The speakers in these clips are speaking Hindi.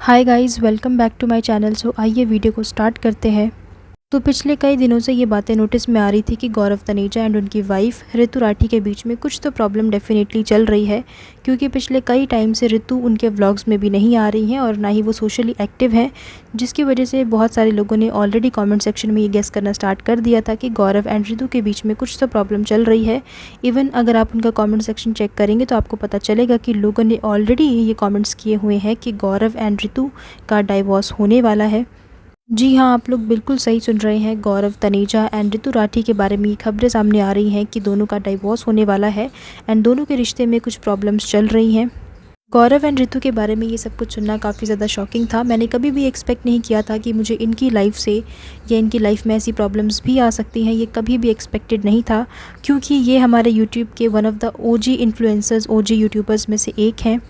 Hi guys, welcome back to my channel. So आइए वीडियो को स्टार्ट करते हैं। तो पिछले कई दिनों से ये बातें नोटिस में आ रही थी कि गौरव तनेजा एंड उनकी वाइफ ऋतु राठी के बीच में कुछ तो प्रॉब्लम डेफिनेटली चल रही है, क्योंकि पिछले कई टाइम से ऋतु उनके व्लॉग्स में भी नहीं आ रही हैं और ना ही वो सोशली एक्टिव हैं, जिसकी वजह से बहुत सारे लोगों ने ऑलरेडी कमेंट सेक्शन में ये गेस करना स्टार्ट कर दिया था कि गौरव एंड ऋतु के बीच में कुछ तो प्रॉब्लम चल रही है। इवन अगर आप उनका कॉमेंट सेक्शन चेक करेंगे तो आपको पता चलेगा कि लोगों ने ऑलरेडी ये कॉमेंट्स किए हुए हैं कि गौरव एंड ऋतु का डाइवोर्स होने वाला है। जी हाँ, आप लोग बिल्कुल सही सुन रहे हैं। गौरव तनेजा एंड ऋतु राठी के बारे में ये खबरें सामने आ रही हैं कि दोनों का डाइवोर्स होने वाला है एंड दोनों के रिश्ते में कुछ प्रॉब्लम्स चल रही हैं। गौरव एंड ऋतु के बारे में ये सब कुछ सुनना काफ़ी ज़्यादा शॉकिंग था। मैंने कभी भी एक्सपेक्ट नहीं किया था कि मुझे इनकी लाइफ से या इनकी लाइफ में ऐसी प्रॉब्लम्स भी आ सकती हैं। ये कभी भी एक्सपेक्टेड नहीं था, क्योंकि ये हमारे यूट्यूब के one of the OG influencers, OG YouTubers में से एक हैं।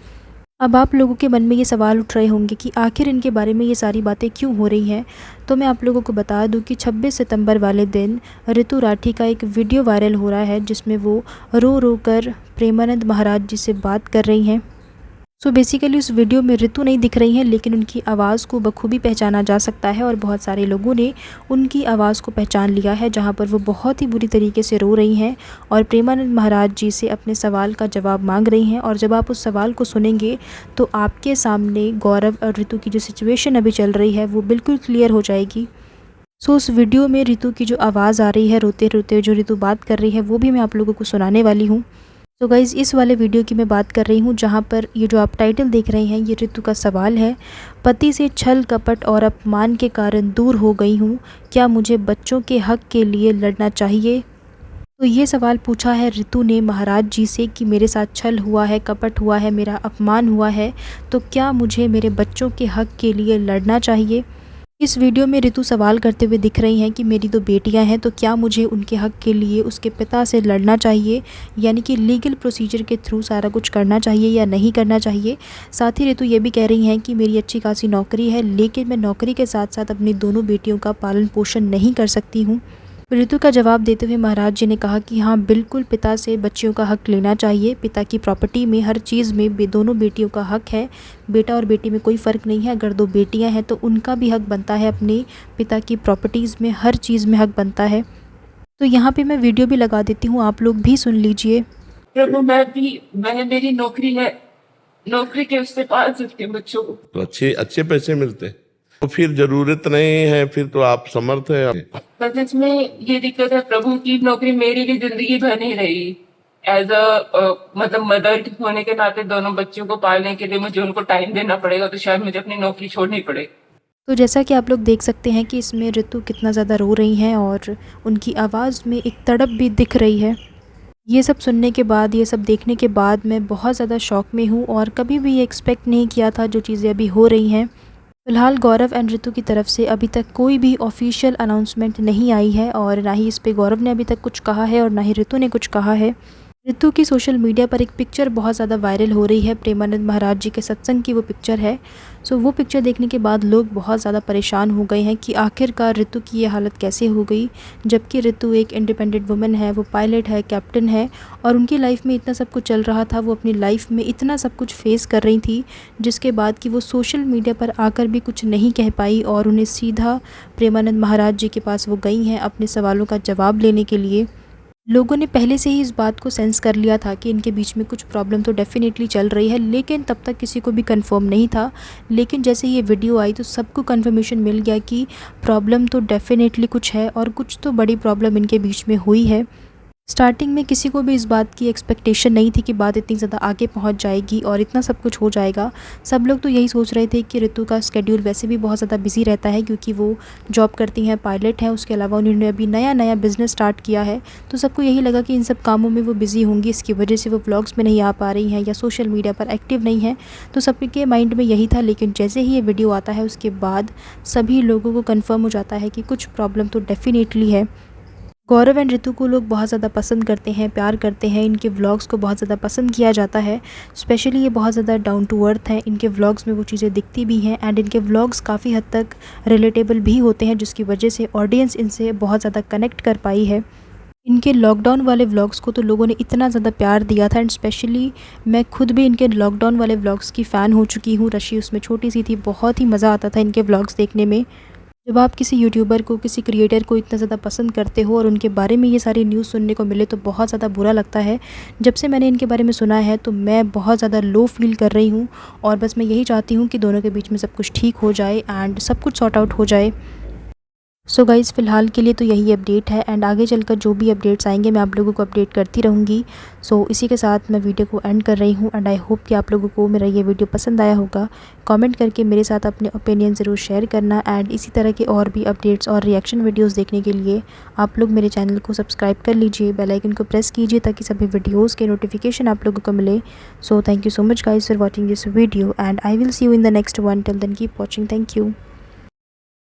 अब आप लोगों के मन में ये सवाल उठ रहे होंगे कि आखिर इनके बारे में ये सारी बातें क्यों हो रही हैं। तो मैं आप लोगों को बता दूं कि 26 सितंबर वाले दिन ऋतु राठी का एक वीडियो वायरल हो रहा है, जिसमें वो रो रो कर प्रेमानंद महाराज जी से बात कर रही हैं। सो बेसिकली उस वीडियो में ऋतु नहीं दिख रही हैं, लेकिन उनकी आवाज़ को बखूबी पहचाना जा सकता है और बहुत सारे लोगों ने उनकी आवाज़ को पहचान लिया है, जहां पर वो बहुत ही बुरी तरीके से रो रही हैं और प्रेमानंद महाराज जी से अपने सवाल का जवाब मांग रही हैं। और जब आप उस सवाल को सुनेंगे तो आपके सामने गौरव और ऋतु की जो सिचुएशन अभी चल रही है वो बिल्कुल क्लियर हो जाएगी। सो उस वीडियो में ऋतु की जो आवाज़ आ रही है, रोते रोते जो ऋतु बात कर रही है, वो भी मैं आप लोगों को सुनाने वाली हूँ। तो गाइज़, इस वाले वीडियो की मैं बात कर रही हूँ, जहाँ पर ये जो आप टाइटल देख रहे हैं, ये ऋतु का सवाल है। पति से छल कपट और अपमान के कारण दूर हो गई हूँ, क्या मुझे बच्चों के हक के लिए लड़ना चाहिए? तो ये सवाल पूछा है ऋतु ने महाराज जी से कि मेरे साथ छल हुआ है, कपट हुआ है, मेरा अपमान हुआ है, तो क्या मुझे मेरे बच्चों के हक के लिए लड़ना चाहिए? इस वीडियो में ऋतु सवाल करते हुए दिख रही हैं कि मेरी 2 बेटियां हैं, तो क्या मुझे उनके हक के लिए उसके पिता से लड़ना चाहिए, यानी कि लीगल प्रोसीजर के थ्रू सारा कुछ करना चाहिए या नहीं करना चाहिए। साथ ही ऋतु ये भी कह रही हैं कि मेरी अच्छी खासी नौकरी है, लेकिन मैं नौकरी के साथ साथ अपनी दोनों बेटियों का पालन पोषण नहीं कर सकती हूँ। ऋतु का जवाब देते हुए महाराज जी ने कहा कि हाँ, बिल्कुल पिता से बच्चियों का हक लेना चाहिए। पिता की प्रॉपर्टी में हर चीज़ में दोनों बेटियों का हक है। बेटा और बेटी में कोई फ़र्क नहीं है। अगर 2 बेटियां हैं तो उनका भी हक बनता है, अपने पिता की प्रॉपर्टीज़ में हर चीज़ में हक बनता है। तो यहाँ पे मैं वीडियो भी लगा देती हूँ, आप लोग भी सुन लीजिए। प्रभु, मैंने मेरी नौकरी है, नौकरी के उससे पाल सकती हूँ बच्चों को। तो अच्छे अच्छे पैसे मिलते हैं, तो फिर जरूरत नहीं है, फिर तो आप समर्थ है। बस इसमें ये दिक्कत है प्रभु की नौकरी मेरी भी जिंदगी भर नहीं रही। एज मतलब मदर होने के नाते दोनों बच्चों को पालने के लिए मुझे उनको टाइम देना पड़ेगा, तो शायद मुझे अपनी नौकरी छोड़नी पड़े। तो जैसा कि आप लोग देख सकते हैं कि इसमें ऋतु कितना ज़्यादा रो रही हैं और उनकी आवाज़ में एक तड़प भी दिख रही है। ये सब सुनने के बाद, ये सब देखने के बाद मैं बहुत ज़्यादा शॉक में हूँ और कभी भी ये एक्सपेक्ट नहीं किया था जो चीज़ें अभी हो रही हैं। फ़िलहाल गौरव एंड ऋतु की तरफ से अभी तक कोई भी ऑफिशियल अनाउंसमेंट नहीं आई है और ना ही इस पे गौरव ने अभी तक कुछ कहा है और ना ही ऋतु ने कुछ कहा है। ऋतु की सोशल मीडिया पर एक पिक्चर बहुत ज़्यादा वायरल हो रही है, प्रेमानंद महाराज जी के सत्संग की वो पिक्चर है। सो वो पिक्चर देखने के बाद लोग बहुत ज़्यादा परेशान हो गए हैं कि आखिरकार ऋतु की ये हालत कैसे हो गई, जबकि ऋतु एक इंडिपेंडेंट वुमन है, वो पायलट है, कैप्टन है और उनकी लाइफ में इतना सब कुछ चल रहा था। वो अपनी लाइफ में इतना सब कुछ फेस कर रही थी, जिसके बाद कि वो सोशल मीडिया पर आकर भी कुछ नहीं कह पाई और उन्हें सीधा प्रेमानंद महाराज जी के पास वो गई हैं अपने सवालों का जवाब लेने के लिए। लोगों ने पहले से ही इस बात को सेंस कर लिया था कि इनके बीच में कुछ प्रॉब्लम तो डेफ़िनेटली चल रही है, लेकिन तब तक किसी को भी कंफर्म नहीं था। लेकिन जैसे ये वीडियो आई तो सबको कंफर्मेशन मिल गया कि प्रॉब्लम तो डेफ़िनेटली कुछ है और कुछ तो बड़ी प्रॉब्लम इनके बीच में हुई है। स्टार्टिंग में किसी को भी इस बात की एक्सपेक्टेशन नहीं थी कि बात इतनी ज़्यादा आगे पहुंच जाएगी और इतना सब कुछ हो जाएगा। सब लोग तो यही सोच रहे थे कि ऋतु का स्केड्यूल वैसे भी बहुत ज़्यादा बिजी रहता है, क्योंकि वो जॉब करती हैं, पायलट हैं, उसके अलावा उन्होंने अभी नया बिज़नेस स्टार्ट किया है। तो सबको यही लगा कि इन सब कामों में वो बिज़ी होंगी, इसकी वजह से वो व्लॉग्स में नहीं आ पा रही हैं या सोशल मीडिया पर एक्टिव नहीं हैं। तो सबके माइंड में यही था। लेकिन जैसे ही ये वीडियो आता है उसके बाद सभी लोगों को कन्फर्म हो जाता है कि कुछ प्रॉब्लम तो डेफ़िनेटली है। गौरव एंड ऋतु को लोग बहुत ज़्यादा पसंद करते हैं, प्यार करते हैं। इनके व्लॉग्स को बहुत ज़्यादा पसंद किया जाता है। स्पेशली ये बहुत ज़्यादा डाउन टू अर्थ हैं। इनके व्लॉग्स में वो चीज़ें दिखती भी हैं एंड इनके व्लॉग्स काफ़ी हद तक रिलेटेबल भी होते हैं, जिसकी वजह से ऑडियंस इनसे बहुत ज़्यादा कनेक्ट कर पाई है। इनके लॉकडाउन वाले व्लॉग्स को तो लोगों ने इतना ज़्यादा प्यार दिया था, एंड स्पेशली मैं खुद भी इनके लॉकडाउन वाले व्लॉग्स की फ़ैन हो चुकी हूँ। रशी उसमें छोटी सी थी, बहुत ही मज़ा आता था इनके व्लॉग्स देखने में। जब आप किसी यूट्यूबर को, किसी क्रिएटर को इतना ज़्यादा पसंद करते हो और उनके बारे में ये सारी न्यूज़ सुनने को मिले तो बहुत ज़्यादा बुरा लगता है। जब से मैंने इनके बारे में सुना है तो मैं बहुत ज़्यादा लो फील कर रही हूँ, और बस मैं यही चाहती हूँ कि दोनों के बीच में सब कुछ ठीक हो जाए एंड सब कुछ सॉर्ट आउट हो जाए। सो गाइज़ फ़िलहाल के लिए तो यही अपडेट है, एंड आगे चलकर जो भी अपडेट्स आएंगे मैं आप लोगों को अपडेट करती रहूँगी। सो इसी के साथ मैं वीडियो को एंड कर रही हूँ, एंड आई होप कि आप लोगों को मेरा ये वीडियो पसंद आया होगा। कमेंट करके मेरे साथ अपने ओपिनियन ज़रूर शेयर करना, एंड इसी तरह के और भी अपडेट्स और रिएक्शन वीडियोज़ देखने के लिए आप लोग मेरे चैनल को सब्सक्राइब कर लीजिए, बेल आइकन को प्रेस कीजिए ताकि सभी वीडियोज़ के नोटिफिकेशन आप लोगों को मिले। So thank you so much guys for watching this video, and I will see you in the next one. Till then keep watching. Thank you.